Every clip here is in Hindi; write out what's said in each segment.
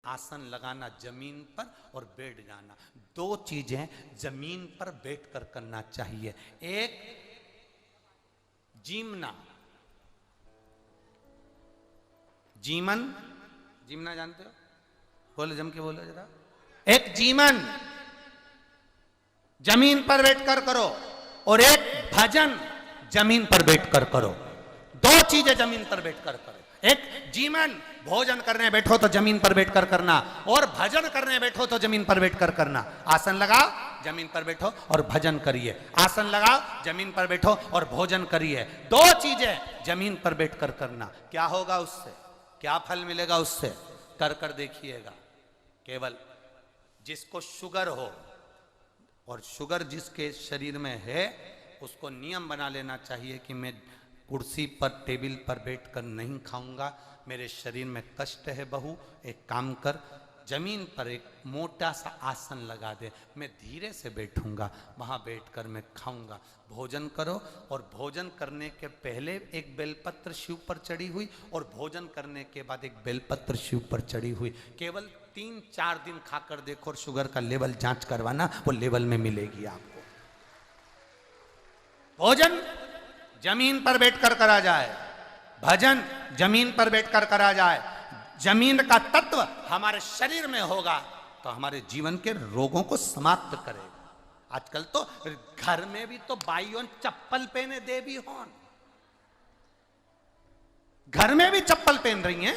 आसन लगाना जमीन पर और बैठ जाना, दो चीजें जमीन पर बैठकर करना चाहिए। एक जीमना, जीमन, जीमना जानते हो? बोलो, जम के बोलो जरा। एक जीमन जमीन पर बैठकर करो और एक भजन जमीन पर बैठकर करो। दो चीजें जमीन पर बैठकर करो। एक जीवन, भोजन करने बैठो तो जमीन पर बैठकर करना, और भजन करने बैठो तो जमीन पर बैठकर करना। आसन लगाओ, जमीन पर बैठो और भजन करिए। आसन लगाओ, जमीन पर बैठो और भोजन करिए। दो चीजें जमीन पर बैठकर करना। क्या होगा उससे, क्या फल मिलेगा उससे, कर कर देखिएगा। केवल जिसको शुगर हो, और शुगर जिसके शरीर में है, उसको नियम बना लेना चाहिए कि मैं कुर्सी पर, टेबल पर बैठकर नहीं खाऊंगा, मेरे शरीर में कष्ट है। बहू, एक काम कर, जमीन पर एक मोटा सा आसन लगा दे, मैं धीरे से बैठूंगा, वहां बैठकर मैं खाऊंगा। भोजन करो, और भोजन करने के पहले एक बेलपत्र शिव पर चढ़ी हुई, और भोजन करने के बाद एक बेलपत्र शिव पर चढ़ी हुई। केवल 3-4 दिन खाकर देखो, और शुगर का लेवल जांच करवाना, वो लेवल में मिलेगी आपको। भोजन जमीन पर बैठकर करा जाए, भजन जमीन पर बैठकर करा जाए। जमीन का तत्व हमारे शरीर में होगा तो हमारे जीवन के रोगों को समाप्त करेगा। आजकल तो घर में भी तो बाइयों चप्पल पहने देवी होन, घर में भी चप्पल पहन रही हैं।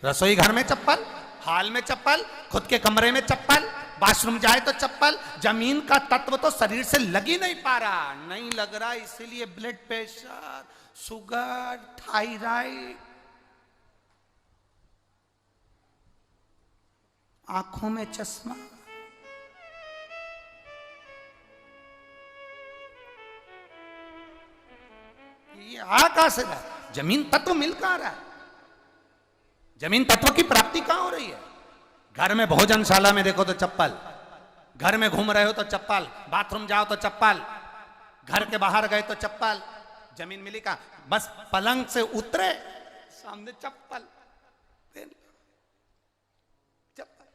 रसोई घर में चप्पल, हाल में चप्पल, खुद के कमरे में चप्पल, बाथरूम जाए तो चप्पल। जमीन का तत्व तो शरीर से लग ही नहीं पा रहा, नहीं लग रहा, इसीलिए ब्लड प्रेशर, शुगर, थायराइड, आंखों में चश्मा। ये आ कहां से रहा? जमीन तत्व मिल कहां रहा है? जमीन तत्व की प्राप्ति कहां हो रही है? घर में भोजनशाला में देखो तो चप्पल, घर में घूम रहे हो तो चप्पल, बाथरूम जाओ तो चप्पल, घर के बाहर गए तो चप्पल। जमीन मिली कहां? बस पलंग से उतरे, सामने चप्पल, चप्पल।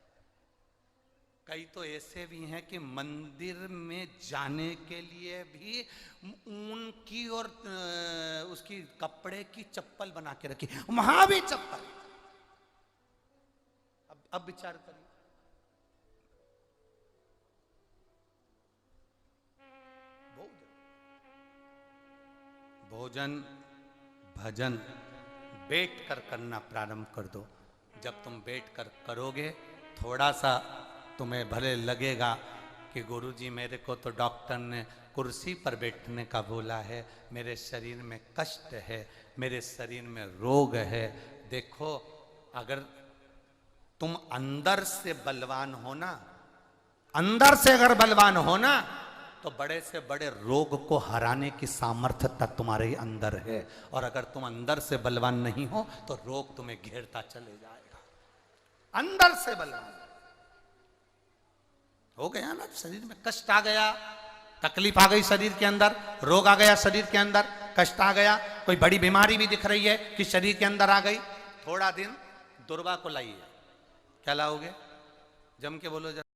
कई तो ऐसे भी हैं कि मंदिर में जाने के लिए भी ऊन की और उसकी कपड़े की चप्पल बना के रखी, वहां भी चप्पल। अब विचार करिए, भोजन भजन बैठ कर करना प्रारंभ कर दो। जब तुम बैठ कर करोगे, थोड़ा सा तुम्हें भले लगेगा कि गुरुजी मेरे को तो डॉक्टर ने कुर्सी पर बैठने का बोला है, मेरे शरीर में कष्ट है, मेरे शरीर में रोग है। देखो, अगर तुम अंदर से बलवान हो ना, अंदर से अगर बलवान हो ना, तो बड़े से बड़े रोग को हराने की सामर्थ्यता तुम्हारे अंदर है। और अगर तुम अंदर से बलवान नहीं हो तो रोग तुम्हें घेरता चले जाएगा। अंदर से बलवान हो गया ना, शरीर में कष्ट आ गया, तकलीफ आ गई शरीर के अंदर, रोग आ गया शरीर के अंदर, कष्ट आ गया, कोई बड़ी बीमारी भी दिख रही है कि शरीर के अंदर आ गई, थोड़ा दिन दुर्वा को लाइए। क्या लाओगे? जम के बोलो जरा।